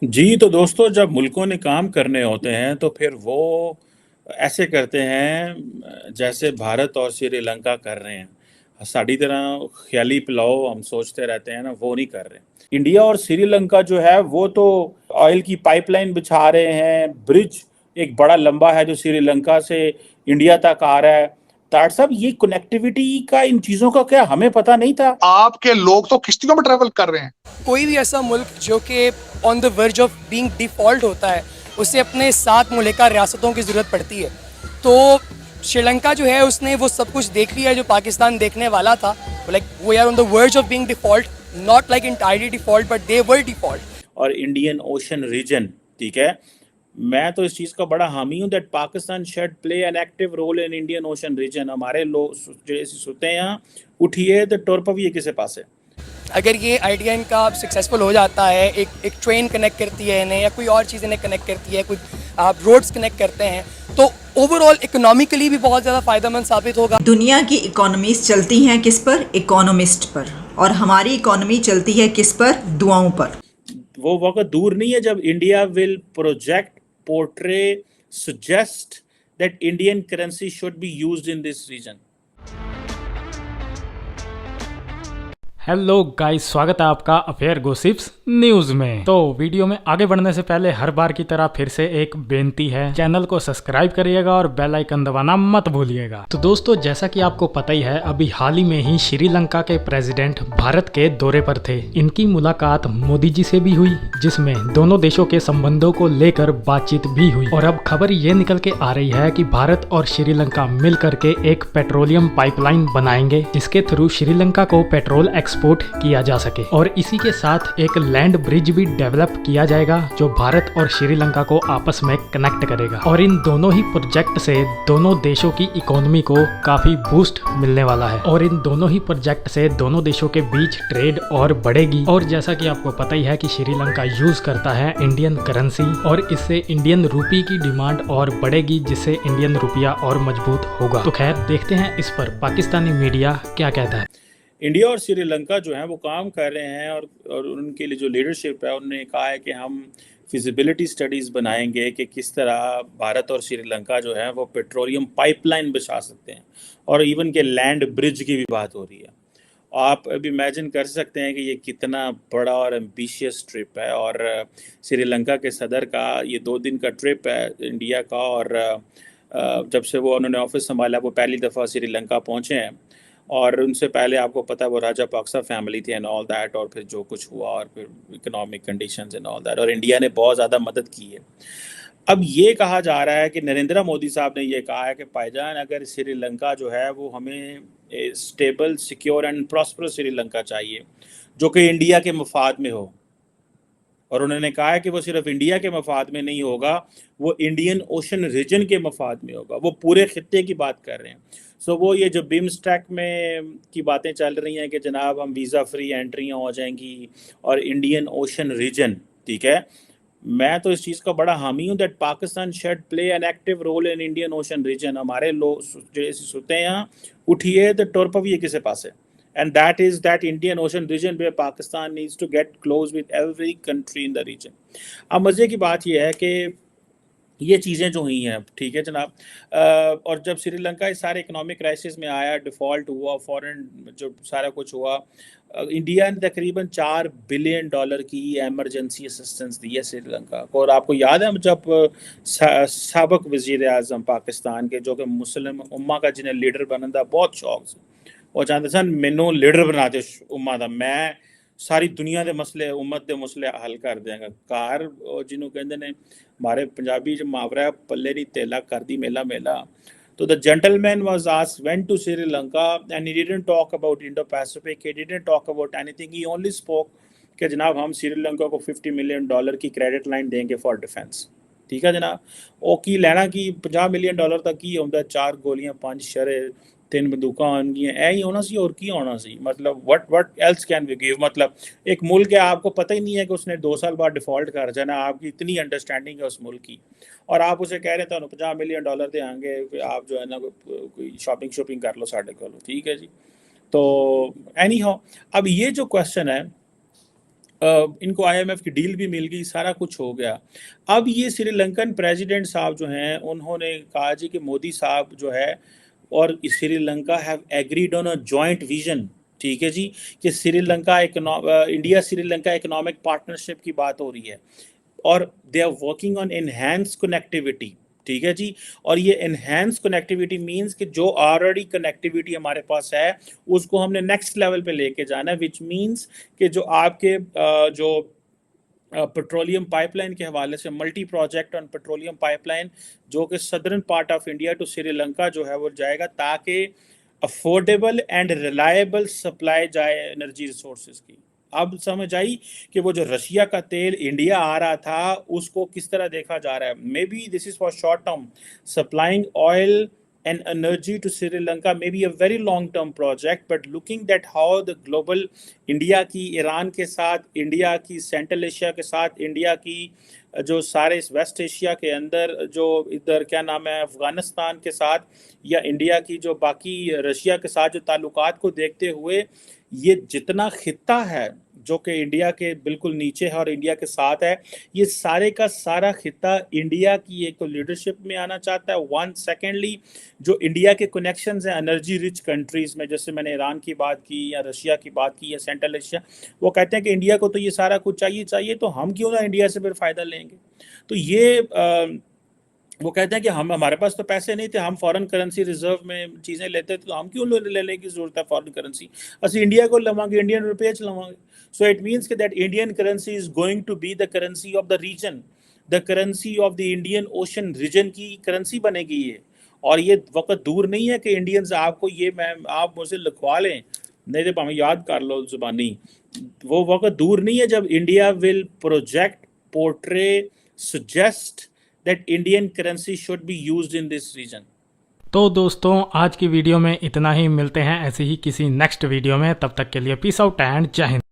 जी, तो दोस्तों जब मुल्कों ने काम करने होते हैं तो फिर वो ऐसे करते हैं जैसे भारत और श्रीलंका कर रहे हैं। साडी तरह ख़्याली पुलाव हम सोचते रहते हैं ना, वो नहीं कर रहे। इंडिया और श्रीलंका जो है वो तो ऑयल की पाइपलाइन बिछा रहे हैं, ब्रिज एक बड़ा लंबा है जो श्रीलंका से इंडिया तक आ रहा है। तार साहब ये कनेक्टिविटी का इन चीज़ों का क्या हमें पता नहीं था? आपके लोग तो किश्तियों में ट्रैवल कर रहे हैं। कोई भी ऐसा मुल्क जो कि on the verge of being default होता है, उसे अपने 7 मुल्का रियासतों की ज़रूरत पड़ती है। तो श्रीलंका जो है उसने वो सब कुछ देख लिया है जो पाकिस्तान देखने वाला था। Like we are on the verge of being default, not like entirely default but they were default. और इंडियन ओशन रीजन, ठीक है। मैं तो इस चीज़ का बड़ा हामी हूँ that Pakistan should play an active role in Indian ocean region. हमारे लोग जो सुनते हैं यहाँ उठिए तो टुर पविए किसी पासे। अगर ये आइडिया इनका सक्सेसफुल हो जाता है, एक ट्रेन कनेक्ट करती है इन्हें या कोई और चीज़ इन्हें कनेक्ट करती है, कुछ आप रोड्स कनेक्ट करते हैं, तो ओवरऑल इकोनॉमिकली भी बहुत ज़्यादा फ़ायदेमंद साबित होगा। दुनिया की इकोनॉमीज चलती हैं किस पर? इकोनॉमिस्ट पर। और हमारी इकोनॉमी चलती है किस पर? दुआओं पर। वो वक्त दूर नहीं है जब India will project portray suggest that Indian currency should be used in this region. Hello guys, स्वागत है आपका अफेयर गॉसिप्स न्यूज में। तो वीडियो में आगे बढ़ने से पहले हर बार की तरह फिर से एक बेनती है, चैनल को सब्सक्राइब करिएगा और बेल आइकन दबाना मत भूलिएगा। तो दोस्तों, जैसा कि आपको पता ही है, अभी हाल ही में ही श्रीलंका के प्रेसिडेंट भारत के दौरे पर थे। इनकी मुलाकात मोदी जी से भी हुई, जिसमें दोनों देशों के संबंधों को लेकर बातचीत भी हुई। और अब खबर ये निकल के आ रही है कि भारत और श्रीलंका मिल करके एक पेट्रोलियम पाइपलाइन बनाएंगे, जिसके थ्रू श्रीलंका को पेट्रोल एक्सपोर्ट किया जा सके। और इसी के साथ एक लैंड ब्रिज भी डेवलप किया जाएगा जो भारत और श्रीलंका को आपस में कनेक्ट करेगा। और इन दोनों ही प्रोजेक्ट से दोनों देशों की इकोनॉमी को काफी बूस्ट मिलने वाला है। और इन दोनों ही प्रोजेक्ट से दोनों देशों के बीच ट्रेड और बढ़ेगी। और जैसा कि आपको पता ही है कि श्रीलंका यूज करता है इंडियन करेंसी, और इससे इंडियन रूपी की डिमांड और बढ़ेगी, जिससे इंडियन रुपया और मजबूत होगा। तो खैर, देखते हैं इस पर पाकिस्तानी मीडिया क्या कहता है। इंडिया और श्रीलंका जो है वो काम कर रहे हैं और उनके लिए जो लीडरशिप है उन्होंने कहा है कि हम फिजिबिलिटी स्टडीज़ बनाएंगे कि किस तरह भारत और श्रीलंका जो है वो पेट्रोलियम पाइपलाइन बिछा सकते हैं। और इवन के लैंड ब्रिज की भी बात हो रही है। आप अभी इमेजिन कर सकते हैं कि ये कितना बड़ा और एम्बिशियस ट्रिप है। और श्रीलंका के सदर का ये 2 दिन का ट्रिप है इंडिया का। और जब से वो उन्होंने ऑफिस संभाला वो पहली दफ़ा श्रीलंका पहुँचे हैं। और उनसे पहले आपको पता है वो राजापाक्सा फैमिली थी एंड ऑल दैट, और फिर जो कुछ हुआ और फिर economic conditions and all that, और इंडिया ने बहुत ज़्यादा मदद की है। अब ये कहा जा रहा है कि नरेंद्र मोदी साहब ने ये कहा है कि भाईजान अगर श्रीलंका जो है वो हमें stable, secure and prosperous Sri Lanka चाहिए जो कि इंडिया के मफाद में हो। और उन्होंने कहा है कि वो सिर्फ इंडिया के मफाद में नहीं होगा, वो इंडियन ओशन रीजन के मफाद में होगा। वो पूरे खित्ते की बात कर रहे हैं। सो वो ये जो बिम्स्टेक में की बातें चल रही हैं कि जनाब हम वीज़ा फ्री एंट्रियाँ हो जाएंगी और इंडियन ओशन रीजन, ठीक है। मैं तो इस चीज़ का बड़ा हामी हूँ that Pakistan should play an active role in Indian ocean region. हमारे लोग जो सुनते हैं यहाँ उठिए तो टुर पविए किसी पासे। And that is that Indian Ocean region where Pakistan needs to get close with every country in the region. अब मज़े की बात यह है कि ये चीज़ें जो हुई हैं, ठीक है जनाब। और जब श्रीलंका इस सारे इकोनॉमिक क्राइसिस में आया, डिफ़ॉल्ट हुआ, फॉरेन जो सारा कुछ हुआ, इंडिया ने तकरीबन $4 बिलियन की एमरजेंसी असिस्टेंस दी है श्रीलंका को। और आपको याद है जब साबिक वज़ीर आज़म पाकिस्तान के जो कि मुस्लिम उम्मा का जिन्हें लीडर बनने का बहुत शौक से ਉਹ ਚਾਹੁੰਦੇ ਸਨ ਮੈਨੂੰ ਲੀਡਰ ਬਣਾ ਦਿਓ ਉਮਾ ਦਾ, ਮੈਂ ਸਾਰੀ ਦੁਨੀਆ ਦੇ ਮਸਲੇ, ਉਮਤ ਦੇ ਮਸਲੇ ਹੱਲ ਕਰ ਦਿਆਂਗਾ। ਘਰ ਜਿਹਨੂੰ ਕਹਿੰਦੇ ਨੇ ਹਮਾਰੇ ਪੰਜਾਬੀ ਚ ਮੁਹਾਵਰਾ ਹੈ, ਪੱਲੇ ਦੀ ਤੇਲਾ ਕਰਦੀ ਮੇਲਾ ਮੇਲਾ। So the gentleman was asked, went to Sri Lanka and he didn't talk about Indo-Pacific, he didn't talk about anything, he only spoke कि जनाब हम श्रीलंका को $50 मिलियन की क्रेडिट लाइन देंगे फॉर डिफेंस। ठीक है जनाब, ਉਹ ਕੀ ਲੈਣਾ कि $50 मिलियन तक की ਹੁੰਦਾ, 4 ਗੋਲੀਆਂ 5 ਸ਼ਰੇ 3 ਬੰਦੂਕਾਂ ਆਉਣਗੀਆਂ, ਇਹ ਹੀ ਹੋਣਾ ਸੀ और ਕੀ होना सी। मतलब what else can we give। मतलब एक मुल्क है, आपको पता ही नहीं है कि उसने 2 साल बाद डिफ़ॉल्ट कर जाना, आपकी इतनी अंडरस्टैंडिंग है उस मुल्क की, और आप उसे कह रहे हैं तो $50 मिलियन देंगे, आप जो है ना कोई शॉपिंग कर लो साढ़े को। ठीक है जी। तो एनी हाउ, अब ये जो क्वेश्चन है इनको IMF की डील भी मिल गई, सारा कुछ हो गया। अब ये श्रीलंकन प्रेसिडेंट साहब जो हैं उन्होंने कहा जी कि मोदी साहब जो है और Sri Lanka have agreed on a joint vision, ठीक है जी, कि इंडिया श्रीलंका इकोनॉमिक पार्टनरशिप की बात हो रही है और they are working on enhance connectivity, ठीक है जी। और ये एनहांस कनेक्टिविटी मींस कि जो ऑलरेडी कनेक्टिविटी हमारे पास है उसको हमने नेक्स्ट लेवल पे लेके जाना है, विच मींस कि जो आपके जो पेट्रोलियम पाइपलाइन के हवाले से multi project on petroleum pipeline जो कि southern part of India to Sri Lanka जो है वो जाएगा, ताकि अफोर्डेबल एंड रिलायबल सप्लाई जाए एनर्जी रिसोर्सेज की। अब समझ आई कि वो जो रशिया का तेल इंडिया आ रहा था उसको किस तरह देखा जा रहा है। May be this is for short term, supplying oil and energy to Sri Lanka may be a very long term project, but looking at how the global India की ईरान के साथ, इंडिया की सेंट्रल एशिया के साथ, India की जो सारे waste Asia के अंदर जो इधर क्या नाम है अफगानिस्तान के साथ, या इंडिया की जो बाकी रशिया के साथ जो ताल्लुकात को देखते हुए ये जितना खित्ता है जो कि इंडिया के बिल्कुल नीचे है और इंडिया के साथ है, ये सारे का सारा खित्ता इंडिया की एक तो लीडरशिप में आना चाहता है। वन सेकेंडली जो इंडिया के कनेक्शंस हैं एनर्जी रिच कंट्रीज़ में, जैसे मैंने ईरान की बात की या रशिया की बात की या सेंट्रल एशिया, वो कहते हैं कि इंडिया को तो ये सारा कुछ चाहिए तो हम क्यों ना इंडिया से फिर फ़ायदा लेंगे। तो ये वो कहते हैं कि हमारे पास तो पैसे नहीं थे, हम फॉरेन करेंसी रिजर्व में चीज़ें लेते थे, तो हम क्यों लेने की ज़रूरत है फॉरेन करेंसी, असं इंडिया को लवांगे, इंडियन रुपये च लवांगे। सो इट मीन्स कि that Indian currency is going to be the currency of the region, the currency of the Indian ocean region की करेंसी बनेगी ये। और ये वक्त दूर नहीं है कि इंडियंस आपको ये आप मुझसे लिखवा लें, नहीं तो भावें याद कर लो जुबानी, वो वक्त दूर नहीं है जब India will project, portray, suggest that Indian currency should be used in this region. तो दोस्तों आज की वीडियो में इतना ही, मिलते हैं ऐसे ही किसी नेक्स्ट वीडियो में, तब तक के लिए पीस आउट एंड जय हिंद।